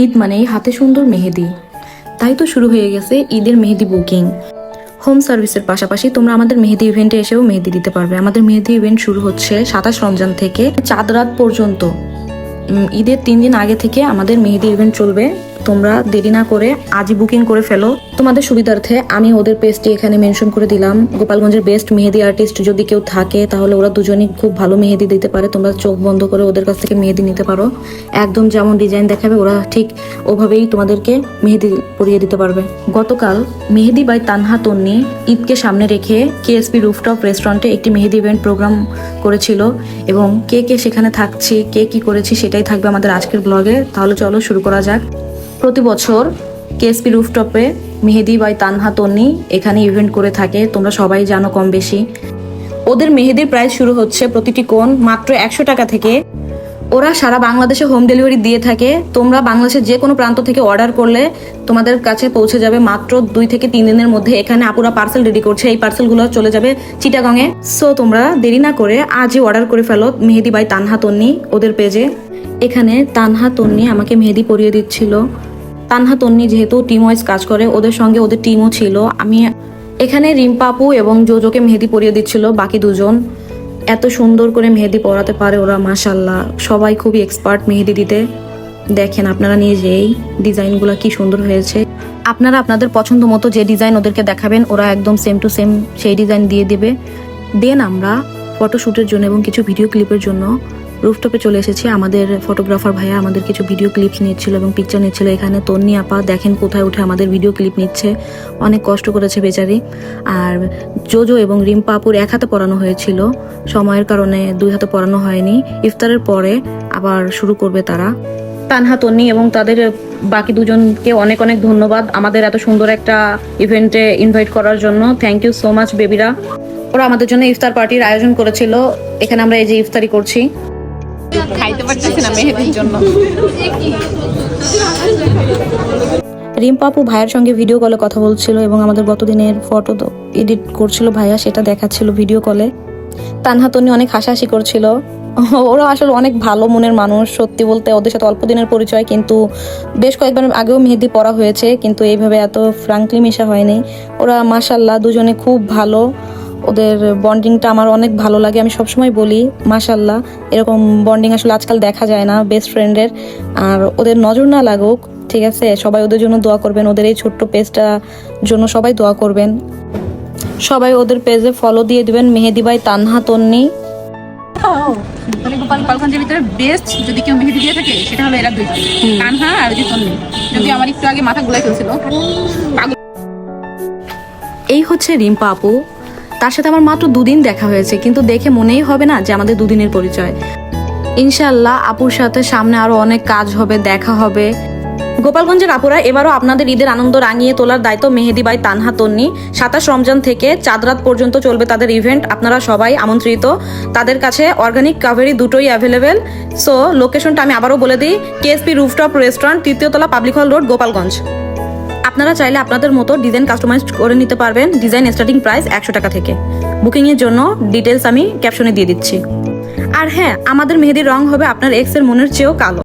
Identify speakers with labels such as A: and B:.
A: ঈদ মানেই হাতে সুন্দর মেহেদি, তাই তো শুরু হয়ে গেছে ঈদের মেহেদি বুকিং। হোম সার্ভিসের পাশাপাশি তোমরা আমাদের মেহেদি ইভেন্টে এসেও মেহেদি দিতে পারবে। আমাদের মেহেদি ইভেন্ট শুরু হচ্ছে 27 রমজান থেকে চাঁদ রাত পর্যন্ত। ঈদের 3 দিন আগে থেকে আমাদের মেহেদি ইভেন্ট চলবে। তোমরা দেরি না করে আজই বুকিং করে ফেলো। তোমাদের সুবিধার্থে আমি ওদের পেজটি এখানে মেনশন করে দিলাম। গোপালগঞ্জের বেস্ট মেহেদি আর্টিস্ট যদি কেউ থাকে তাহলে ওরা দুজনই খুব ভালো মেহেদি দিতে পারে। তোমরা চোখ বন্ধ করে ওদের কাছ থেকে মেহেদি নিতে পারো। একদম যেমন ডিজাইন দেখাবে ওরা ঠিক ওভাবেই তোমাদেরকে মেহেদি পরিয়ে দিতে পারবে। গতকাল মেহেদি বাই তানহা তন্নি ঈদকে সামনে রেখে কেএসপি রুফটপ রেস্টুরেন্টে একটি মেহেদি ইভেন্ট প্রোগ্রাম করেছিল এবং কে কে সেখানে থাকছি, কে কি করেছি সেটাই থাকবে আমাদের আজকের ব্লগে। তাহলে চলো শুরু করা যাক। প্রতি বছর কেএসপি রুফটপে মেহেদি বাই তানহা তন্নি এখানে ইভেন্ট করে থাকে, তোমরা সবাই জানো কম বেশি। ওদের মেহেদির প্রাইস শুরু হচ্ছে প্রতিটি কোণ মাত্র 100 টাকা থেকে। ওরা সারা বাংলাদেশে হোম ডেলিভারি দিয়ে থাকে। তোমরা বাংলাদেশের যে কোনো প্রান্ত থেকে অর্ডার করলে তোমাদের কাছে পৌঁছে যাবে মাত্র 2 থেকে 3 দিনের মধ্যে। এখানে আপুরা পার্সেল রেডি করছে, এই পার্সেলগুলো চলে যাবে চিটাগংয়ে। সো তোমরা দেরি না করে আজই অর্ডার করে ফেলো মেহেদি বাই তানহা তন্নি ওদের পেজে। এখানে তানহা তন্নি আমাকে মেহেদি পরিয়ে দিচ্ছিল। তানহা তন্নি যেহেতু টিম ওয়াইজ কাজ করে, ওদের সঙ্গে ওদের টিমও ছিল। আমি এখানে রিম্পা আপু এবং জোজোকে মেহেদি পরিয়ে দিচ্ছিল। বাকি দুজন এত সুন্দর করে মেহেদি পরাতে পারে ওরা, মাশাল্লাহ। সবাই খুবই এক্সপার্ট মেহেদি দিতে। দেখেন আপনারা নিজেই ডিজাইনগুলো কি সুন্দর হয়েছে। আপনারা আপনাদের পছন্দ মতো যে ডিজাইন ওদেরকে দেখাবেন ওরা একদম সেম টু সেম সেই ডিজাইন দিয়ে দিবে। দেন আমরা ফটোশ্যুটের জন্য এবং কিছু ভিডিও ক্লিপের জন্য রুফটপে চলে এসেছি। আমাদের ফটোগ্রাফার ভাইয়া আমাদের কিছু ভিডিও ক্লিপস নিচ্ছিল এবং পিকচার নিচ্ছিল। এখানে তন্নি আপা দেখেন কোথায় উঠে আমাদের ভিডিও ক্লিপ নিচ্ছে, অনেক কষ্ট করেছে বেচারি। আর জোজো এবং রিম্পা আপুর এক হাতে পরানো হয়েছিল, সময়ের কারণে 2 হাতে পরানো হয়নি। ইফতারের পরে আবার শুরু করবে তারা। তানহা তন্নি এবং তাদের বাকি দুজনকে অনেক অনেক ধন্যবাদ আমাদের এত সুন্দর একটা ইভেন্টে ইনভাইট করার জন্য। থ্যাংক ইউ সো মাচ বেবিরা। ওরা আমাদের জন্য ইফতার পার্টির আয়োজন করেছিল। এখানে আমরা এই যে ইফতারি করছি।
B: খাইতে পারতেছি না মেহেদির জন্য।
A: রিম্পা আপু ভাইয়ের সঙ্গে ভিডিও কলে কথা বলছিল এবং আমাদের গতদিনের ফটো এডিট করছিল ভাইয়া, সেটা দেখাচ্ছিল ভিডিও কলে। তানহা তন্নি অনেক হাসাহাসি করছিল। ওরা আসলে অনেক ভালো মনের মানুষ, সত্যি বলতে। ওদের সাথে অল্প দিনের পরিচয়, কিন্তু বেশ কয়েকবার আগেও মেহেদি পরা হয়েছে, কিন্তু এইভাবে এত ফ্রাঙ্কলি মেশা হয়নি। ওরা মাশাল্লাহ দুজনে খুব ভালো। ওদের বন্ডিংটা আমার অনেক ভালো লাগে। আমি সবসময় বলি মাশাল্লাহ, এরকম বন্ডিং আসলে আজকাল দেখা যায় না বেস্ট ফ্রেন্ডের। আর ওদের নজর না লাগুক, ঠিক আছে? সবাই ওদের জন্য দোয়া করবেন, ওদের এই ছোট্ট পেজটা জন্য সবাই দোয়া করবেন। সবাই ওদের পেজে ফলো দিয়ে দিবেন মেহেদি বাই তানহা তন্নি।
B: মানে গোপালগঞ্জের ভিতরে বেস্ট যদি কেউ মেহেদি দিয়ে থাকে সেটা হলো এরা দুইজন, তানহা আর ওই তন্নি। যদি আমার একটু আগে মাথা গুলাই ফেলছিল।
A: এই হচ্ছে রিম্পা আপু। তার সাথে আমার মাত্র 2 দিন দেখা হয়েছে, কিন্তু দেখে মনেই হবে না যে আমাদের 2 দিনের পরিচয়। ইনশাআল্লাহ আপুর সাথে সামনে আরো অনেক কাজ হবে, দেখা হবে। গোপালগঞ্জের আপুরা, এবারও আপনাদের ঈদের আনন্দ রাঙিয়ে তোলার দায়িত্ব মেহেদি বাই তানহা তন্নি। 27 রমজান থেকে চাঁদ রাত পর্যন্ত চলবে তাদের ইভেন্ট। আপনারা সবাই আমন্ত্রিত। তাদের কাছে অর্গানিক কাভেরি দুটোই অ্যাভেলেবেল। সো লোকেশনটা আমি আবারও বলে দিই, কেএসপি রুফটপ রেস্টুরেন্ট, 3য় তলা, পাবলিক হল রোড, গোপালগঞ্জ। আপনারা চাইলে আপনাদের মতো ডিজাইন কাস্টমাইজ করে নিতে পারবেন। ডিজাইন স্টার্টিং প্রাইস 100 টাকা থেকে। বুকিংয়ের জন্য ডিটেলস আমি ক্যাপশনে দিয়ে দিচ্ছি। আর হ্যাঁ, আমাদের মেহেদির রং হবে আপনার এক্সের মনের চেয়েও কালো।